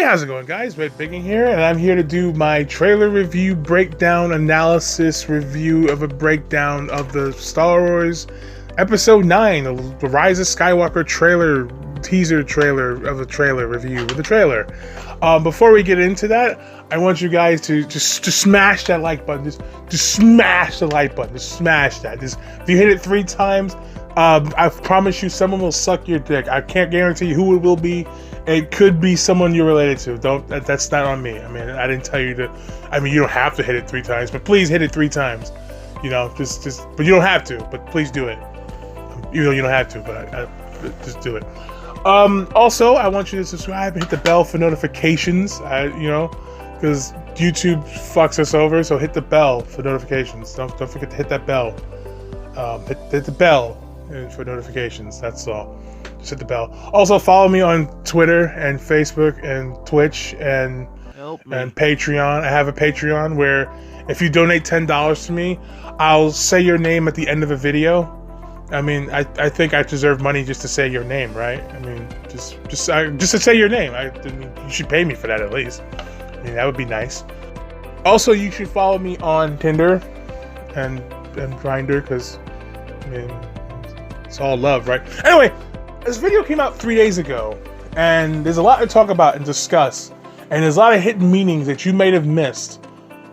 how's it going, guys? Red Bigging here, and I'm here to do my trailer review, breakdown, analysis, review of a breakdown of the Star Wars Episode 9, the Rise of Skywalker trailer, teaser trailer of the trailer review of the trailer. Before we get into that, I want you guys to smash that like button. Just smash the like button. Just smash that. If you hit it 3 times, I promise you someone will suck your dick. I can't guarantee who it will be. It could be someone you're related to. That's not on me. I mean, I didn't tell you to. I mean, you don't have to hit it 3 times, but please hit it 3 times. You know, but you don't have to. But please do it. Even though you don't have to, but just do it. Also, I want you to subscribe and hit the bell for notifications. You know, because YouTube fucks us over, so hit the bell for notifications. Don't forget to hit that bell. Hit the bell for notifications. That's all. Just hit the bell. Also, follow me on Twitter and Facebook and Twitch and Patreon. I have a Patreon where if you donate $10 to me, I'll say your name at the end of a video. I mean, I think I deserve money just to say your name, right? I mean, just to say your name. I mean, you should pay me for that at least. I mean, that would be nice. Also, you should follow me on Tinder and Grindr, because I mean, it's all love, right? Anyway, this video came out 3 days ago, and there's a lot to talk about and discuss, and there's a lot of hidden meanings that you might have missed.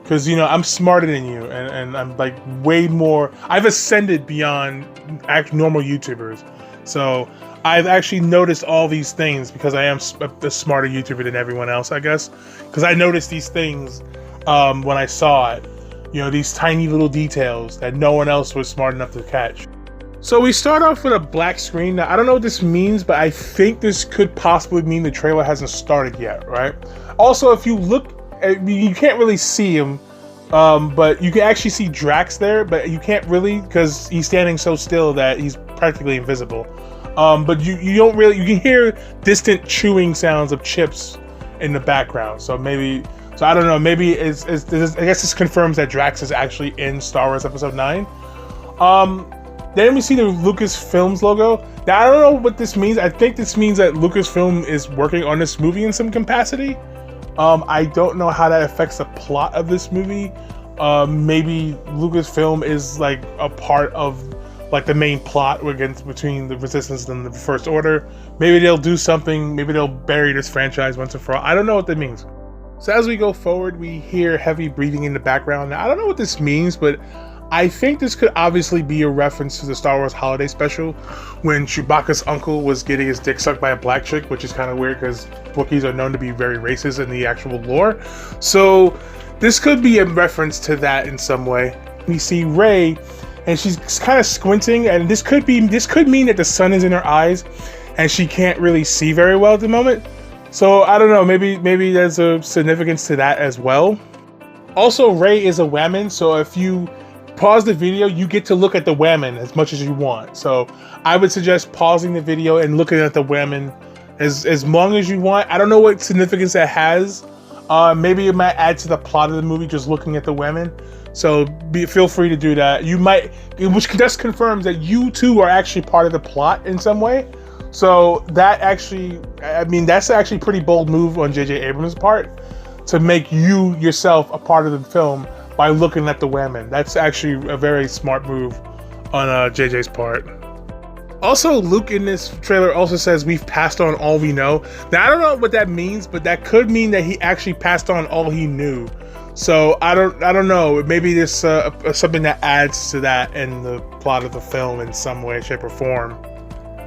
Because, you know, I'm smarter than you, and I'm like way more. I've ascended beyond normal YouTubers. So I've actually noticed all these things because I am a smarter YouTuber than everyone else, I guess. Because I noticed these things when I saw it. You know, these tiny little details that no one else was smart enough to catch. So we start off with a black screen. Now, I don't know what this means, but I think this could possibly mean the trailer hasn't started yet, right? Also, if you look, you can't really see him, but you can actually see Drax there, but you can't really because he's standing so still that he's practically invisible. But you don't really, you can hear distant chewing sounds of chips in the background. So maybe, I don't know, maybe I guess this confirms that Drax is actually in Star Wars Episode 9. Then we see the Lucasfilms logo. Now, I don't know what this means. I think this means that Lucasfilm is working on this movie in some capacity. I don't know how that affects the plot of this movie. Maybe Lucasfilm is like a part of like the main plot between the Resistance and the First Order. Maybe they'll do something. Maybe they'll bury this franchise once and for all. I don't know what that means. So as we go forward, we hear heavy breathing in the background. Now, I don't know what this means, but I think this could obviously be a reference to the Star Wars Holiday Special when Chewbacca's uncle was getting his dick sucked by a black chick, which is kind of weird because Wookiees are known to be very racist in the actual lore. So this could be a reference to that in some way. We see Rey, and she's kind of squinting, and this could mean that the sun is in her eyes, and she can't really see very well at the moment. So I don't know, maybe there's a significance to that as well. Also, Rey is a woman, so if you pause the video, you get to look at the women as much as you want. So I would suggest pausing the video and looking at the women as long as you want. I don't know what significance that has. Maybe it might add to the plot of the movie just looking at the women. So feel free to do that. You might, which just confirms that you too are actually part of the plot in some way. So that actually, I mean, that's actually a pretty bold move on J.J. Abrams' part to make you yourself a part of the film by looking at the women. That's actually a very smart move on JJ's part. Also, Luke in this trailer also says we've passed on all we know. Now, I don't know what that means, but that could mean that he actually passed on all he knew. So I don't know. Maybe there's something that adds to that in the plot of the film in some way, shape, or form.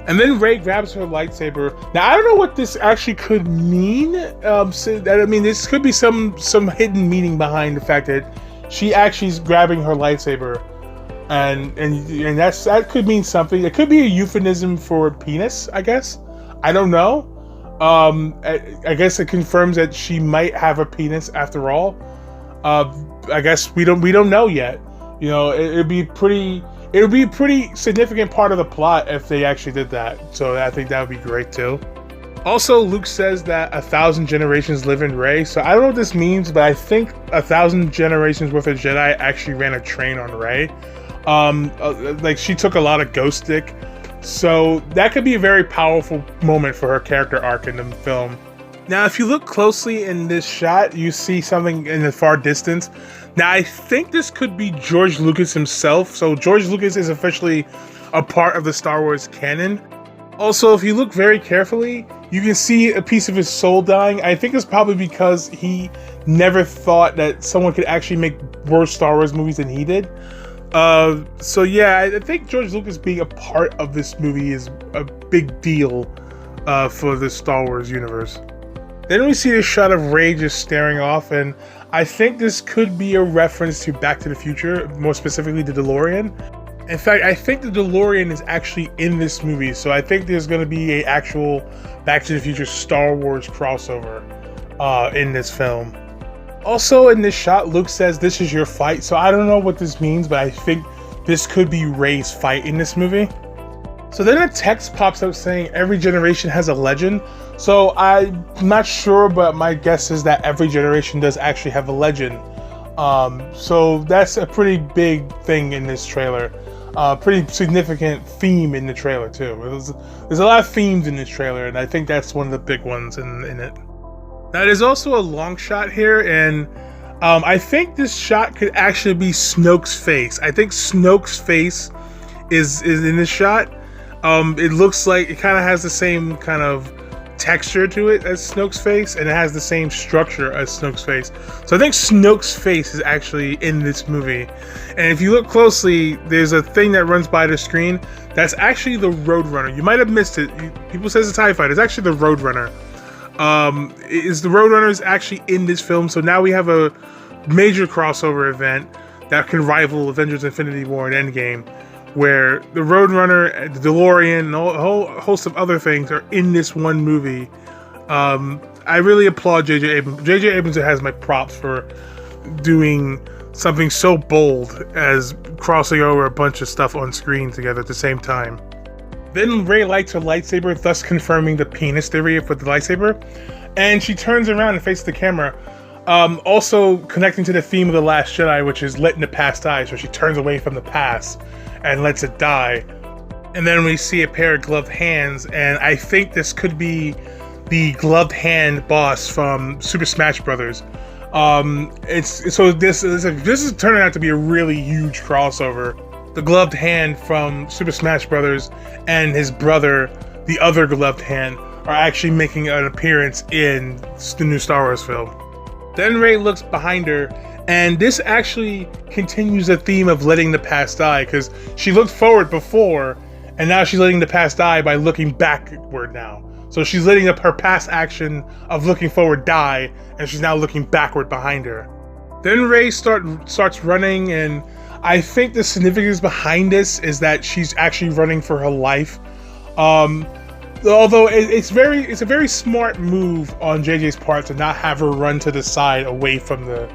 And then Rey grabs her lightsaber. Now, I don't know what this actually could mean. I mean, this could be some hidden meaning behind the fact that she actually is grabbing her lightsaber, and that could mean something. It could be a euphemism for penis, I guess. I don't know. I guess it confirms that she might have a penis after all. I guess we don't know yet. You know, it would be a pretty significant part of the plot if they actually did that. So I think that would be great too. Also, Luke says that 1,000 generations live in Rey. So I don't know what this means, but I think 1,000 generations worth of Jedi actually ran a train on Rey. Like she took a lot of ghost dick. So that could be a very powerful moment for her character arc in the film. Now, if you look closely in this shot, you see something in the far distance. Now, I think this could be George Lucas himself. So George Lucas is officially a part of the Star Wars canon. Also, if you look very carefully, you can see a piece of his soul dying. I think it's probably because he never thought that someone could actually make worse Star Wars movies than he did. So yeah, I think George Lucas being a part of this movie is a big deal for the Star Wars universe. Then we see a shot of Rey just staring off, and I think this could be a reference to Back to the Future, more specifically the DeLorean. In fact, I think the DeLorean is actually in this movie, so I think there's going to be an actual Back to the Future Star Wars crossover in this film. Also in this shot, Luke says, "This is your fight," so I don't know what this means, but I think this could be Rey's fight in this movie. So then a text pops up saying every generation has a legend. So I'm not sure, but my guess is that every generation does actually have a legend. So that's a pretty big thing in this trailer. Pretty significant theme in the trailer too. There's a lot of themes in this trailer, and I think that's one of the big ones in it. Now there's also a long shot here, and I think this shot could actually be Snoke's face. I think Snoke's face is in this shot. It looks like it kind of has the same kind of texture to it as Snoke's face, and it has the same structure as Snoke's face. So I think Snoke's face is actually in this movie. And if you look closely, there's a thing that runs by the screen. That's actually the Roadrunner. You might have missed it. People say it's a TIE fighter. It's actually the Roadrunner. The Roadrunner is actually in this film. So now we have a major crossover event that can rival Avengers Infinity War and Endgame, where the Roadrunner, the DeLorean, and a whole host of other things are in this one movie. I really applaud J.J. Abrams. J.J. Abrams has my props for doing something so bold as crossing over a bunch of stuff on screen together at the same time. Then Rey lights her lightsaber, thus confirming the penis theory for the lightsaber. And she turns around and faces the camera. Also connecting to the theme of The Last Jedi, which is letting the past die. So she turns away from the past and lets it die. And then we see a pair of gloved hands, and I think this could be the gloved hand boss from Super Smash Brothers. This is turning out to be a really huge crossover. The gloved hand from Super Smash Brothers and his brother, the other gloved hand, are actually making an appearance in the new Star Wars film. Then Rey looks behind her, and this actually continues the theme of letting the past die, because she looked forward before, and now she's letting the past die by looking backward now. So she's letting her past action of looking forward die, and she's now looking backward behind her. Then Rey starts running, and I think the significance behind this is that she's actually running for her life. Although it's a very smart move on JJ's part to not have her run to the side away from the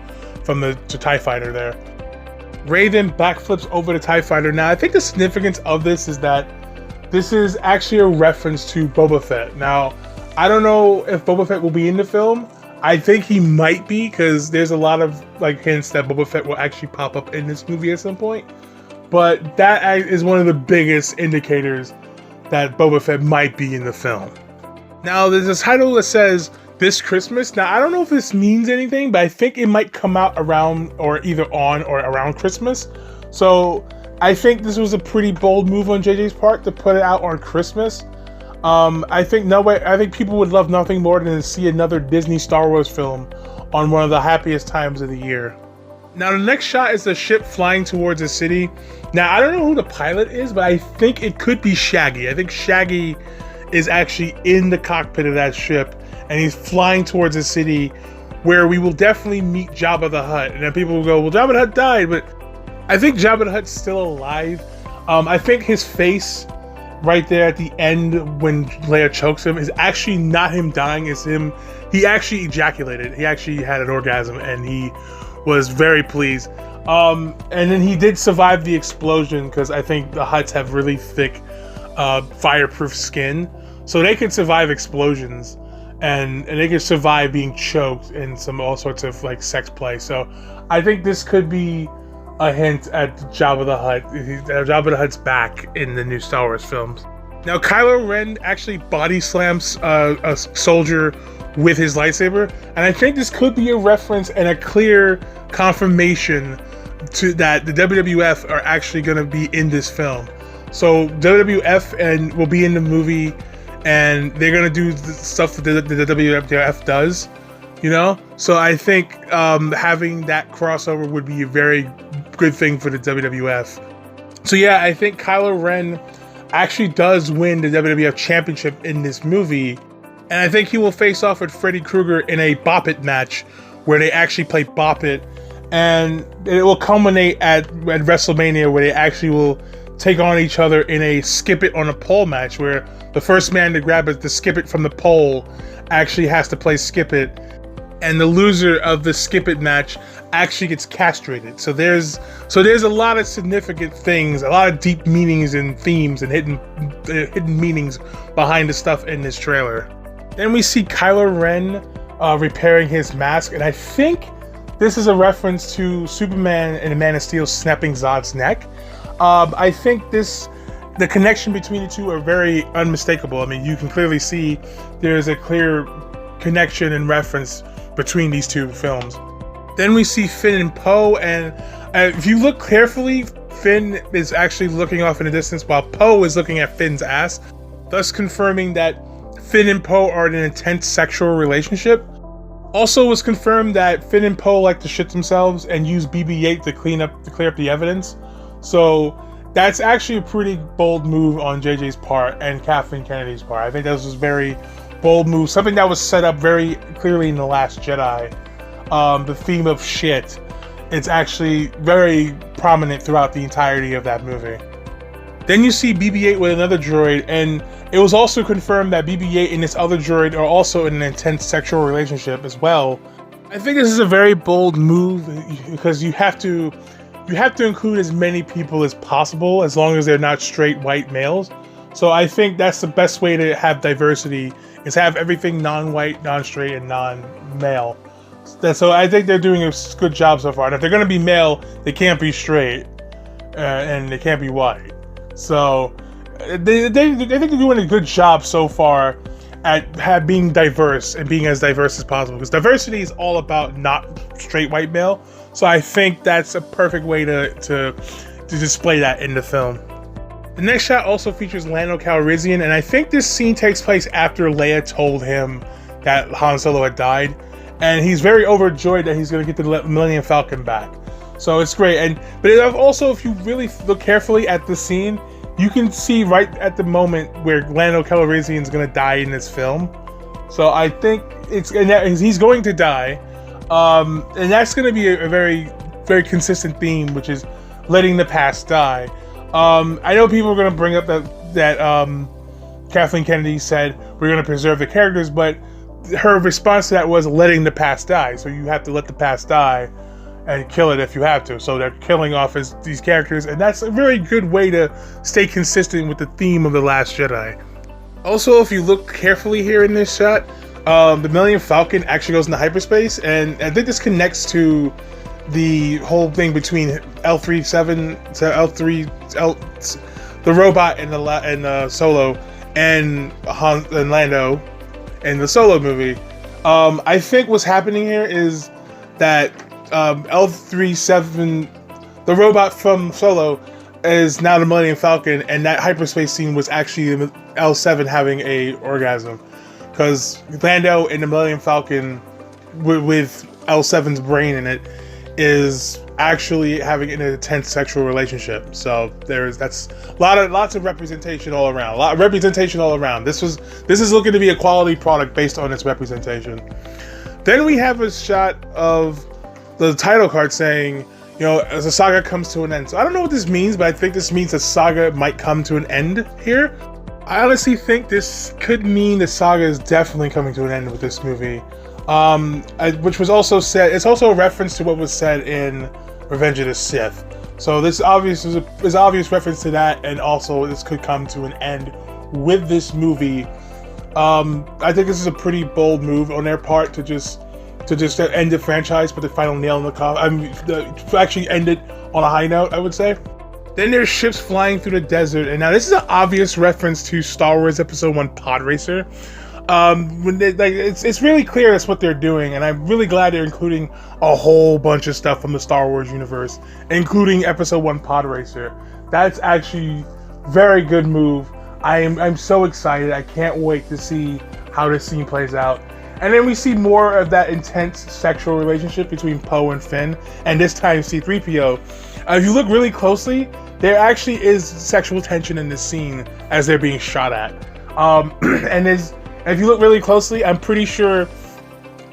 TIE fighter there. Rey then backflips over the TIE fighter. Now I think the significance of this is that this is actually a reference to Boba Fett. Now I don't know if Boba Fett will be in the film. I think he might be, because there's a lot of hints that Boba Fett will actually pop up in this movie at some point. But that is one of the biggest indicators that Boba Fett might be in the film. Now there's a title that says "This Christmas." Now I don't know if this means anything, but I think it might come out around or either on or around Christmas. So I think this was a pretty bold move on JJ's part to put it out on Christmas. I think people would love nothing more than to see another Disney Star Wars film on one of the happiest times of the year. Now the next shot is the ship flying towards the city. Now I don't know who the pilot is, but I think it could be Shaggy. I think Shaggy is actually in the cockpit of that ship, and he's flying towards the city, where we will definitely meet Jabba the Hutt. And then people will go, well, Jabba the Hutt died, but I think Jabba the Hutt's still alive. I think his face right there at the end when Leia chokes him is actually not him dying, it's him. He actually ejaculated. He actually had an orgasm, and he was very pleased. And then he did survive the explosion, because I think the Hutts have really thick fireproof skin, so they could survive explosions, and they could survive being choked and all sorts of sex play. So I think this could be a hint at Jabba the Hutt. Jabba the Hutt's back in the new Star Wars films. Now Kylo Ren actually body slams a soldier with his lightsaber. And I think this could be a reference and a clear confirmation to that the WWF are actually going to be in this film. So WWF will be in the movie, and they're going to do the stuff that the WWF does, you know? So I think having that crossover would be a very good thing for the WWF. So yeah, I think Kylo Ren actually does win the WWF Championship in this movie, and I think he will face off with Freddy Krueger in a Bop It match where they actually play Bop It, and it will culminate at WrestleMania where they actually will take on each other in a skip it on a pole match where the first man to grab the skip it from the pole actually has to play skip it, and the loser of the skip it match actually gets castrated. So there's a lot of significant things, a lot of deep meanings and themes and hidden meanings behind the stuff in this trailer. Then we see Kylo Ren repairing his mask, and I think this is a reference to Superman and the Man of Steel snapping Zod's neck. I think the connection between the two are very unmistakable. I mean, you can clearly see there's a clear connection and reference between these two films. Then we see Finn and Poe, and if you look carefully, Finn is actually looking off in the distance while Poe is looking at Finn's ass, thus confirming that Finn and Poe are in an intense sexual relationship. Also was confirmed that Finn and Poe like to shit themselves and use BB-8 to clear up the evidence. So that's actually a pretty bold move on JJ's part and Kathleen Kennedy's part. I think that was a very bold move, something that was set up very clearly in The Last Jedi. The theme of shit, it's actually very prominent throughout the entirety of that movie. Then you see BB-8 with another droid, and it was also confirmed that BB-8 and this other droid are also in an intense sexual relationship as well. I think this is a very bold move because you have to include as many people as possible as long as they're not straight white males. So I think that's the best way to have diversity, is have everything non-white, non-straight, and non-male. So I think they're doing a good job so far. And if they're going to be male, they can't be straight, and they can't be white. So I think they're doing a good job so far at being diverse and being as diverse as possible. Because diversity is all about not straight white male. So I think that's a perfect way to display that in the film. The next shot also features Lando Calrissian, and I think this scene takes place after Leia told him that Han Solo had died. And he's very overjoyed that he's going to get the Millennium Falcon back. So it's great. But also, if you really look carefully at the scene, you can see right at the moment where Lando Calrissian is going to die in this film. So I think he's going to die. And that's going to be a very, very consistent theme, which is letting the past die. I know people are going to bring up that Kathleen Kennedy said we're going to preserve the characters, but her response to that was letting the past die. So you have to let the past die and kill it if you have to. So they're killing off these characters, and that's a very good way to stay consistent with the theme of The Last Jedi. Also, if you look carefully here in this shot, the Millennium Falcon actually goes into hyperspace, and I think this connects to the whole thing between L37 to L3, the robot and Solo, and Han and Lando in the Solo movie. I think what's happening here is that L37, the robot from Solo, is now the Millennium Falcon, and that hyperspace scene was actually L7 having a orgasm, because Lando in the Millennium Falcon with L7's brain in it is actually having an intense sexual relationship. So that's lots of representation all around. A lot of representation all around. This is looking to be a quality product based on its representation. Then we have a shot of the title card saying, as the saga comes to an end. So I don't know what this means, but I think this means the saga might come to an end here. I honestly think this could mean the saga is definitely coming to an end with this movie. Which was also said, it's also a reference to what was said in Revenge of the Sith. So this is obvious reference to that, and also this could come to an end with this movie. I think this is a pretty bold move on their part to just end the franchise, put the final nail in the coffin. To actually end it on a high note, I would say. Then there's ships flying through the desert, and now this is an obvious reference to Star Wars Episode 1 Pod Racer. When they, like, it's really clear that's what they're doing, and I'm really glad they're including a whole bunch of stuff from the Star Wars universe, including Episode 1 Pod Racer. That's actually very good move. I'm so excited. I can't wait to see how this scene plays out. And then we see more of that intense sexual relationship between Poe and Finn, and this time C-3PO. If you look really closely, there actually is sexual tension in this scene as they're being shot at. And if you look really closely, I'm pretty sure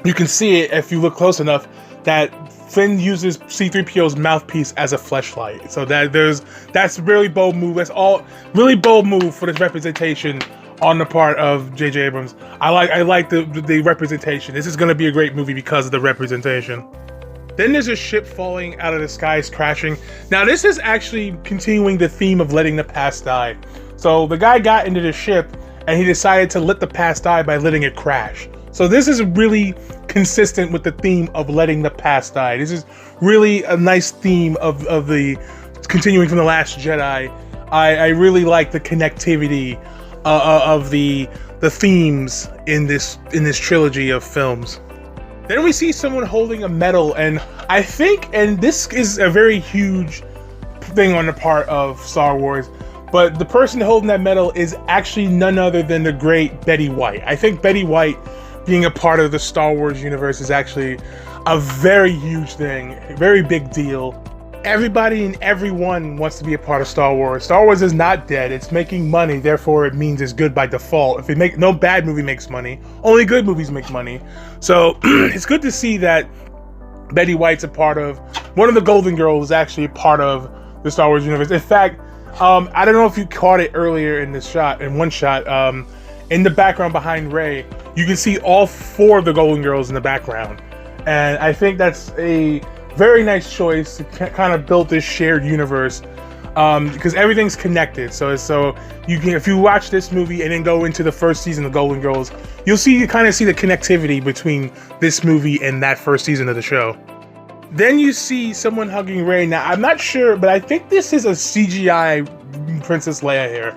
you can see it if you look close enough that Finn uses C-3PO's mouthpiece as a fleshlight. So that's a really bold move. That's all really bold move for this representation on the part of J.J. Abrams. I like the representation. This is going to be a great movie because of the representation. Then there's a ship falling out of the skies, crashing. Now this is actually continuing the theme of letting the past die. So the guy got into the ship and he decided to let the past die by letting it crash. So this is really consistent with the theme of letting the past die. This is really a nice theme of the continuing from The Last Jedi. I really like the connectivity of the themes in this trilogy of films. Then we see someone holding a medal, and I think, and this is a very huge thing on the part of Star Wars, but the person holding that medal is actually none other than the great Betty White. I think Betty White being a part of the Star Wars universe is actually a very huge thing, a very big deal. Everybody and everyone wants to be a part of Star Wars. Star Wars is not dead. It's making money, therefore it means it's good by default. No bad movie makes money. Only good movies make money. So it's good to see that Betty White's a part of, one of the Golden Girls is actually a part of the Star Wars universe. In fact, I don't know if you caught it earlier in one shot, in the background behind Rey, you can see all 4 of the Golden Girls in the background. And I think that's a very nice choice to kind of build this shared universe, because everything's connected. So you can, if you watch this movie and then go into the first season of Golden Girls, you kind of see the connectivity between this movie and that first season of the show. Then you see someone hugging Rey. Now I'm not sure, but I think this is a CGI Princess Leia here,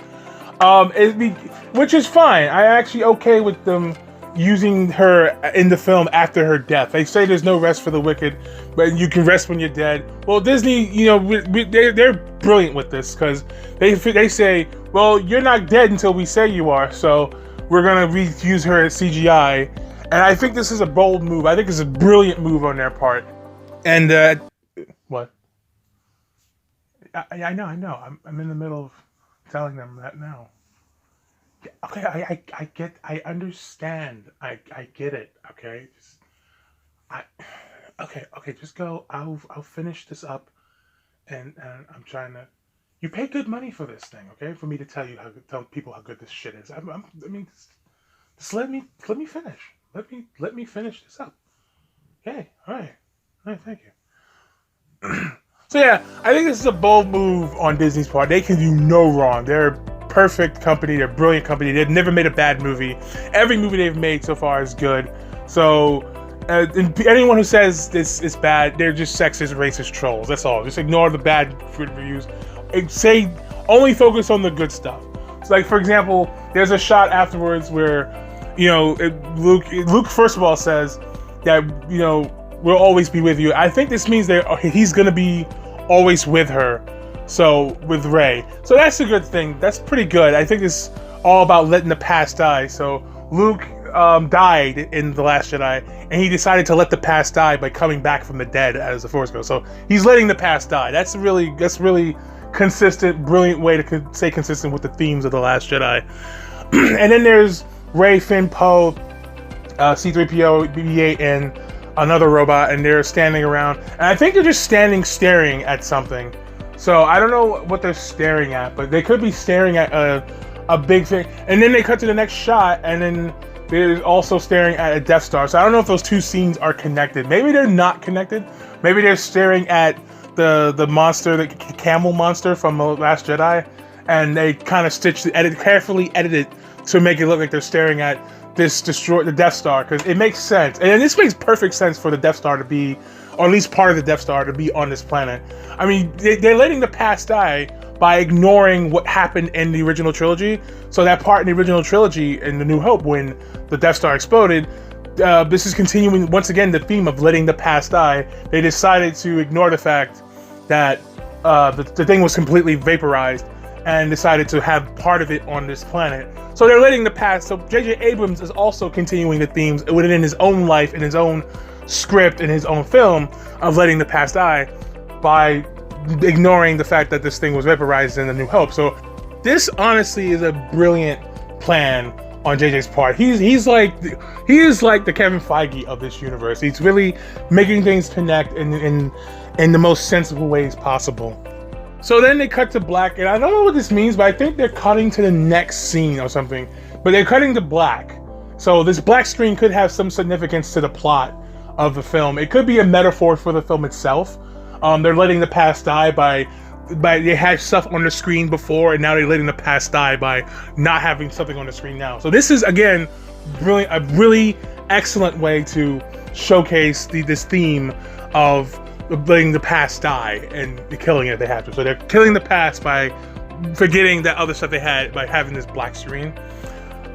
which is fine. I'm actually okay with them using her in the film after her death. They say there's no rest for the wicked, but you can rest when you're dead. Well, Disney, they're brilliant with this, because they say, well, you're not dead until we say you are, so we're gonna reuse her as CGI. And I think this is a bold move. I think it's a brilliant move on their part. And what? I know. I'm in the middle of telling them that now. Okay, I understand. I get it. Okay, okay. Just go. I'll finish this up, and I'm trying to. You pay good money for this thing, okay? For me to tell people how good this shit is. Just let me finish. Let me finish this up. Okay, all right. Thank you. So yeah, I think this is a bold move on Disney's part. They can do no wrong. They're perfect company. They're a brilliant company. They've never made a bad movie. Every movie they've made so far is good. So anyone who says this is bad, they're just sexist, racist trolls. That's all. Just ignore the bad reviews. Only focus on the good stuff. So, like, for example, there's a shot afterwards where, Luke first of all says that, we'll always be with you. I think this means he's gonna be always with her. So, with Rey. So that's a good thing. That's pretty good. I think it's all about letting the past die. So Luke died in The Last Jedi, and he decided to let the past die by coming back from the dead as the Force Ghost. So he's letting the past die. That's really consistent, brilliant way to stay consistent with the themes of The Last Jedi. And then there's Rey, Finn, Poe, C-3PO, BB-8, and another robot, and they're standing around. And I think they're just staring at something. So I don't know what they're staring at, but they could be staring at a big thing. And then they cut to the next shot, and then they're also staring at a Death Star. So I don't know if those two scenes are connected. Maybe they're not connected. Maybe they're staring at the monster, the camel monster from The Last Jedi, and they kind of carefully edited to make it look like they're staring at the Death Star, because it makes sense. And this makes perfect sense for the Death Star to be, or at least part of the Death Star to be on this planet. I mean, they're letting the past die, by ignoring what happened in the original trilogy. So that part in the original trilogy in The New Hope, when the Death Star exploded, this is continuing once again the theme of letting the past die. They decided to ignore the fact that the thing was completely vaporized and decided to have part of it on this planet. So they're letting the past. So J.J. Abrams is also continuing the themes within his own life, in his own script, in his own film, of letting the past die by ignoring the fact that this thing was vaporized in The New Hope. So this honestly is a brilliant plan on JJ's part. He is like the Kevin Feige of this universe. He's really making things connect in the most sensible ways possible. So then they cut to black, and I don't know what this means, but I think they're cutting to the next scene or something. But they're cutting to black. So this black screen could have some significance to the plot of the film. It could be a metaphor for the film itself. They're letting the past die by they had stuff on the screen before, and now they're letting the past die by not having something on the screen now. So this is, again, a really excellent way to showcase this theme of letting the past die and killing it if they have to. So they're killing the past by forgetting that other stuff they had by having this black screen.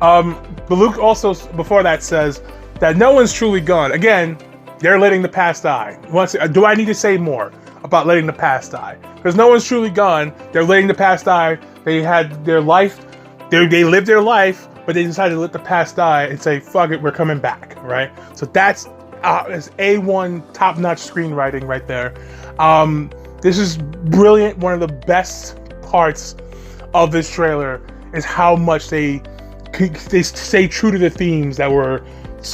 But Luke also, before that, says that no one's truly gone. Again, they're letting the past die. Do I need to say more about letting the past die? Because no one's truly gone. They're letting the past die. They had their life. They lived their life, but they decided to let the past die and say, fuck it, we're coming back, right? So that's A1 top-notch screenwriting right there. This is brilliant. One of the best parts of this trailer is how much they stay true to the themes that were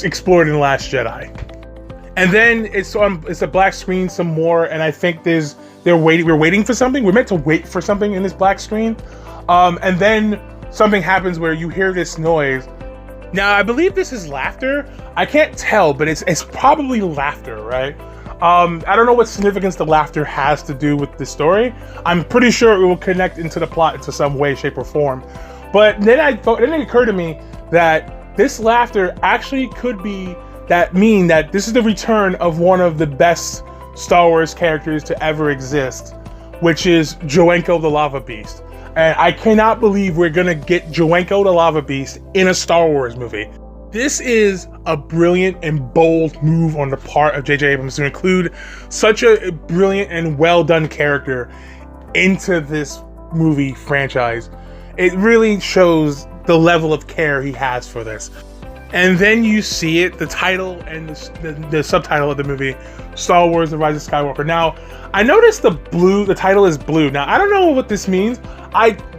explored in The Last Jedi. And then it's a black screen some more, and I think we're waiting for something. We're meant to wait for something in this black screen. And then something happens where you hear this noise. Now, I believe this is laughter. I can't tell, but it's probably laughter, right? I don't know what significance the laughter has to do with the story. I'm pretty sure it will connect into the plot into some way, shape, or form. But then it occurred to me that this laughter actually could be that this is the return of one of the best Star Wars characters to ever exist, which is Joenko the Lava Beast. And I cannot believe we're gonna get Joenko the Lava Beast in a Star Wars movie. This is a brilliant and bold move on the part of J.J. Abrams to include such a brilliant and well done character into this movie franchise. It really shows the level of care he has for this. And then you see it, the title and the subtitle of the movie, Star Wars: The Rise of Skywalker. Now, I noticed the title is blue. Now, I don't know what this means.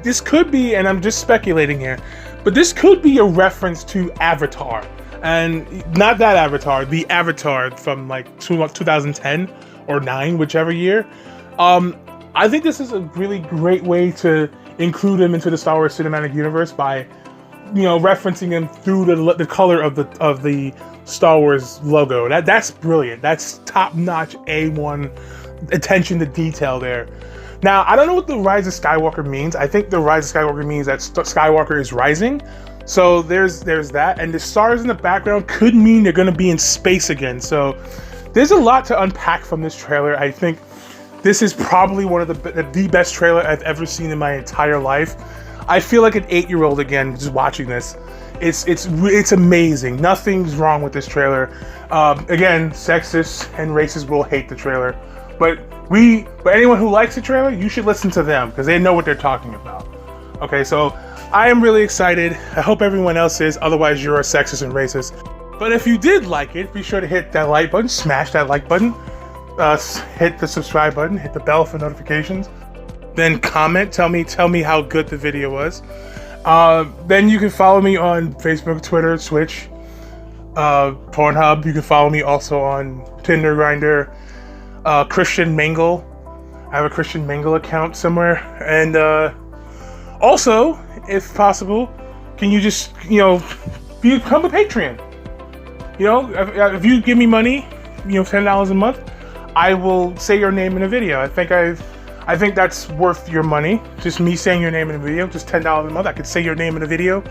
This could be, and I'm just speculating here, but this could be a reference to Avatar. And not that Avatar, the Avatar from like 2010 or 9, whichever year. I think this is a really great way to include him into the Star Wars cinematic universe by referencing him through the color of the Star Wars logo. That's brilliant. That's top-notch A1 attention to detail there. Now, I don't know what the Rise of Skywalker means. I think the Rise of Skywalker means that Skywalker is rising. So there's that. And the stars in the background could mean they're going to be in space again. So there's a lot to unpack from this trailer. I think this is probably one of the best trailer I've ever seen in my entire life. I feel like an 8-year-old again just watching this. It's amazing. Nothing's wrong with this trailer. Again, sexists and racists will hate the trailer, but anyone who likes the trailer, you should listen to them because they know what they're talking about. Okay, so I am really excited. I hope everyone else is. Otherwise, you're a sexist and racist. But if you did like it, be sure to hit that like button, smash that like button, hit the subscribe button, hit the bell for notifications. Then comment, tell me how good the video was. Then you can follow me on Facebook, Twitter, Twitch, Pornhub. You can follow me also on Tinder, Grindr, Christian Mingle. I have a Christian Mingle account somewhere. And also, if possible, can you just become a Patreon? If you give me money, $10 a month, I will say your name in a video. I think that's worth your money. Just me saying your name in a video, just $10 a month. I could say your name in a video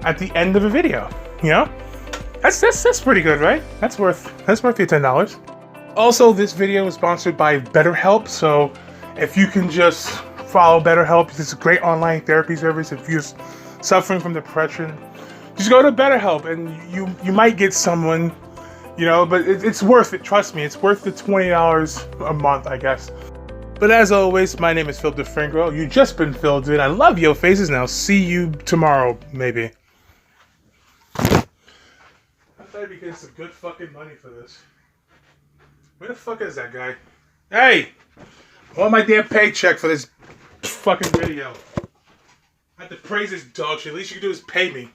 at the end of a video. That's pretty good, right? That's worth your $10. Also, this video is sponsored by BetterHelp. So if you can just follow BetterHelp. It's a great online therapy service if you're suffering from depression. Just go to BetterHelp and you might get someone, you know, but it's worth it. Trust me, it's worth the $20 a month, I guess. But as always, my name is Phil DeFranco. You've just been filled in. I love your faces, and I'll see you tomorrow, maybe. I thought I'd be getting some good fucking money for this. Where the fuck is that guy? Hey! I want my damn paycheck for this fucking video. I have to praise this dog shit. At least you can do is pay me.